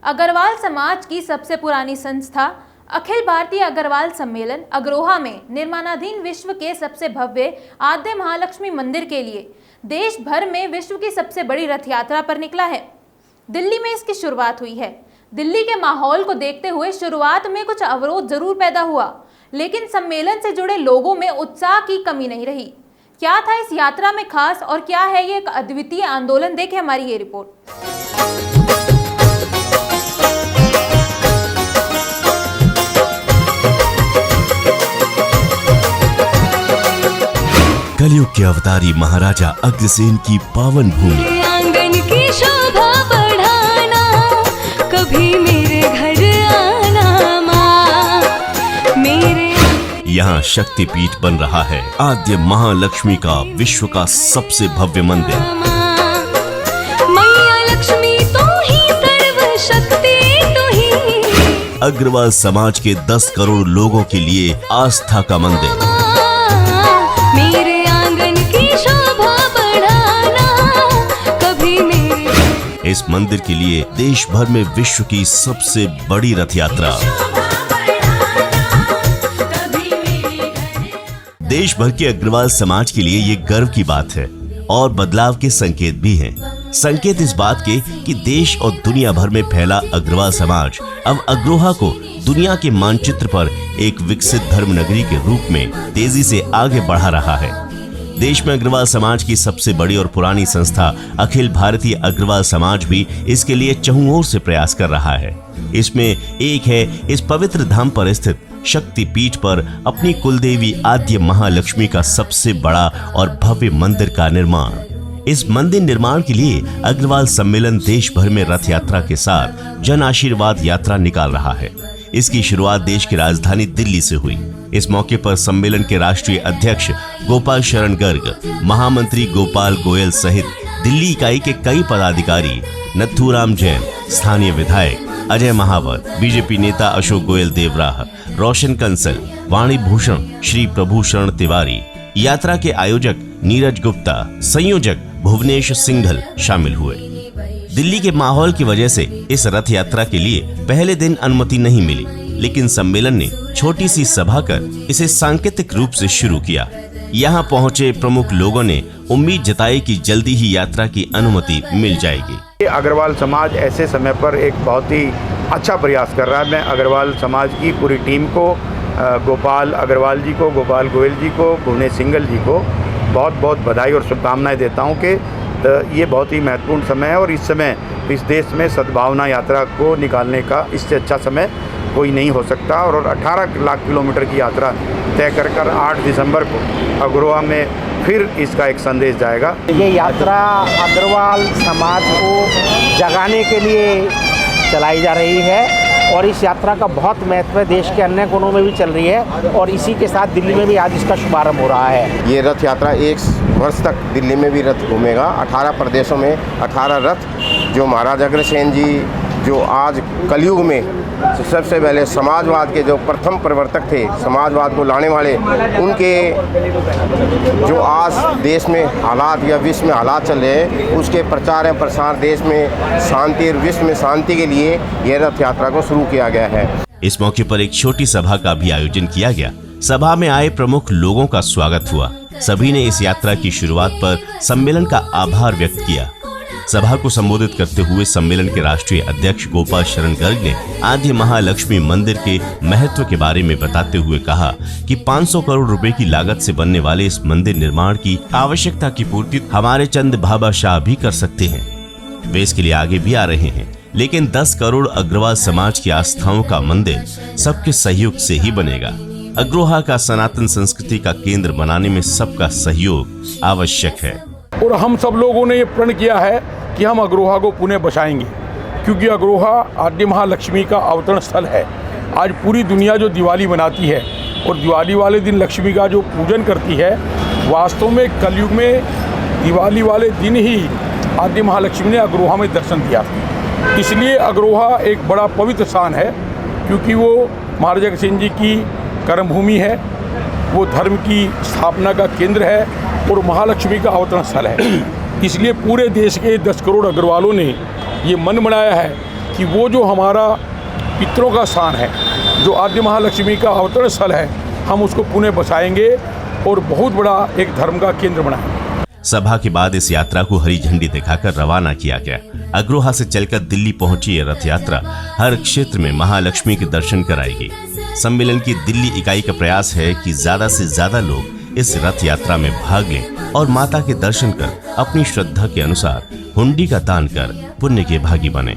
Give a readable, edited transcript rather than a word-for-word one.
अग्रवाल समाज की सबसे पुरानी संस्था अखिल भारतीय अग्रवाल सम्मेलन अग्रोहा में निर्माणाधीन विश्व के सबसे भव्य आद्य महालक्ष्मी मंदिर के लिए देश भर में विश्व की सबसे बड़ी रथ यात्रा पर निकला है। दिल्ली में इसकी शुरुआत हुई है। दिल्ली के माहौल को देखते हुए शुरुआत में कुछ अवरोध जरूर पैदा हुआ, लेकिन सम्मेलन से जुड़े लोगों में उत्साह की कमी नहीं रही। क्या था इस यात्रा में खास और क्या है ये एक अद्वितीय आंदोलन, देखें हमारी ये रिपोर्ट। कलयुग के अवतारी महाराजा अग्रसेन की पावन भूमि, आंगन की शोभा बढ़ाना, कभी मेरे घर आना माँ, मेरे यहाँ शक्तिपीठ बन रहा है आद्य महालक्ष्मी का विश्व का सबसे भव्य मंदिर। मैया लक्ष्मी तो ही सर्व शक्ति तो ही, अग्रवाल समाज के 10 करोड़ लोगों के लिए आस्था का मंदिर। मेरे आंगन की शोभा बढ़ाना, कभी मेरे। इस मंदिर के लिए देश भर में विश्व की सबसे बड़ी रथ यात्रा। देश भर के अग्रवाल समाज के लिए ये गर्व की बात है और बदलाव के संकेत भी हैं। संकेत इस बात के कि देश और दुनिया भर में फैला अग्रवाल समाज अब अग्रोहा को दुनिया के मानचित्र पर एक विकसित धर्म नगरी के रूप में तेजी से आगे बढ़ा रहा है। देश में अग्रवाल समाज की सबसे बड़ी और पुरानी संस्था अखिल भारतीय अग्रवाल समाज भी इसके लिए चहुं ओर से प्रयास कर रहा है। इसमें एक है इस पवित्र धाम पर स्थित शक्ति पीठ पर अपनी कुलदेवी आद्य महालक्ष्मी का सबसे बड़ा और भव्य मंदिर का निर्माण। इस मंदिर निर्माण के लिए अग्रवाल सम्मेलन देश भर में रथ यात्रा के साथ जन आशीर्वाद यात्रा निकाल रहा है। इसकी शुरुआत देश की राजधानी दिल्ली से हुई। इस मौके पर सम्मेलन के राष्ट्रीय अध्यक्ष गोपाल शरण गर्ग, महामंत्री गोपाल गोयल सहित दिल्ली इकाई के कई पदाधिकारी, नथुराम जैन, स्थानीय विधायक अजय महावर, बीजेपी नेता अशोक गोयल देवराह, रोशन कंसल, वाणी भूषण, श्री प्रभूषण तिवारी, यात्रा के आयोजक नीरज गुप्ता, संयोजक भुवनेश सिंघल शामिल हुए। दिल्ली के माहौल की वजह से इस रथ यात्रा के लिए पहले दिन अनुमति नहीं मिली, लेकिन सम्मेलन ने छोटी सी सभा कर इसे सांकेतिक रूप से शुरू किया। यहाँ पहुँचे प्रमुख लोगों ने उम्मीद जताई कि जल्दी ही यात्रा की अनुमति मिल जाएगी। अग्रवाल समाज ऐसे समय पर एक बहुत ही अच्छा प्रयास कर रहा है। मैं अग्रवाल समाज की पूरी टीम को, गोपाल अग्रवाल जी को, गोपाल गोयल जी को, भुवनेश सिंघल जी को बहुत बहुत बधाई और शुभकामनाएं देता हूं कि ये बहुत ही महत्वपूर्ण समय है और इस समय इस देश में सद्भावना यात्रा को निकालने का इससे अच्छा समय कोई नहीं हो सकता। और 18 लाख किलोमीटर की यात्रा तय कर 8 दिसंबर को अग्रोहा में फिर इसका एक संदेश जाएगा। ये यात्रा अग्रवाल समाज को जगाने के लिए चलाई जा रही है और इस यात्रा का बहुत महत्व है, देश के अन्य कोनों में भी चल रही है और इसी के साथ दिल्ली में भी आज इसका शुभारंभ हो रहा है। ये रथ यात्रा 1 वर्ष तक दिल्ली में भी रथ घूमेगा। 18 प्रदेशों में 18 रथ, जो महाराजा अग्रसेन जी जो आज कलयुग में सबसे पहले समाजवाद के जो प्रथम प्रवर्तक थे, समाजवाद को लाने वाले, उनके जो आज देश में हालात या विश्व में हालात चल रहे हैं, उसके प्रचार एवं प्रसार, देश में शांति और विश्व में शांति के लिए यह रथ यात्रा को शुरू किया गया है। इस मौके पर एक छोटी सभा का भी आयोजन किया गया। सभा में आए प्रमुख लोगों का स्वागत हुआ। सभी ने इस यात्रा की शुरुआत पर सम्मेलन का आभार व्यक्त किया। सभा को संबोधित करते हुए सम्मेलन के राष्ट्रीय अध्यक्ष गोपाल शरण गर्ग ने आद्य महालक्ष्मी मंदिर के महत्व के बारे में बताते हुए कहा कि 500 करोड़ रुपए की लागत से बनने वाले इस मंदिर निर्माण की आवश्यकता की पूर्ति हमारे चंद भाभा शाह भी कर सकते हैं। वे इसके लिए आगे भी आ रहे हैं, लेकिन 10 करोड़ अग्रवाल समाज की आस्थाओं का मंदिर सबके सहयोग से ही बनेगा। अग्रोहा का सनातन संस्कृति का केंद्र बनाने में सबका सहयोग आवश्यक है और हम सब लोगों ने ये प्रण किया है कि हम अग्रोहा को पुनः बचाएंगे, क्योंकि अग्रोहा आद्य महालक्ष्मी का अवतरण स्थल है। आज पूरी दुनिया जो दिवाली मनाती है और दिवाली वाले दिन लक्ष्मी का जो पूजन करती है, वास्तव में कलयुग में दिवाली वाले दिन ही आद्य महालक्ष्मी ने अग्रोहा में दर्शन दिया। इसलिए अग्रोहा एक बड़ा पवित्र स्थान है, क्योंकि वो महाराजा अग्रसेन जी की कर्मभूमि है, वो धर्म की स्थापना का केंद्र है और महालक्ष्मी का अवतरण स्थल है। इसलिए पूरे देश के 10 करोड़ अग्रवालों ने ये मन बनाया है कि वो जो हमारा पितरों का स्थान है, जो आद्य महालक्ष्मी का अवतरण स्थल है, हम उसको पुनः बसाएंगे और बहुत बड़ा एक धर्म का केंद्र बनाएंगे। सभा के बाद इस यात्रा को हरी झंडी दिखाकर रवाना किया गया। अग्रोहा से चलकर दिल्ली पहुंची ये रथ यात्रा हर क्षेत्र में महालक्ष्मी के दर्शन कराएगी। सम्मेलन की दिल्ली इकाई का प्रयास है कि ज्यादा से ज्यादा लोग इस रथ यात्रा में भाग लें और माता के दर्शन कर अपनी श्रद्धा के अनुसार हुंडी का दान कर पुण्य के भागी बने।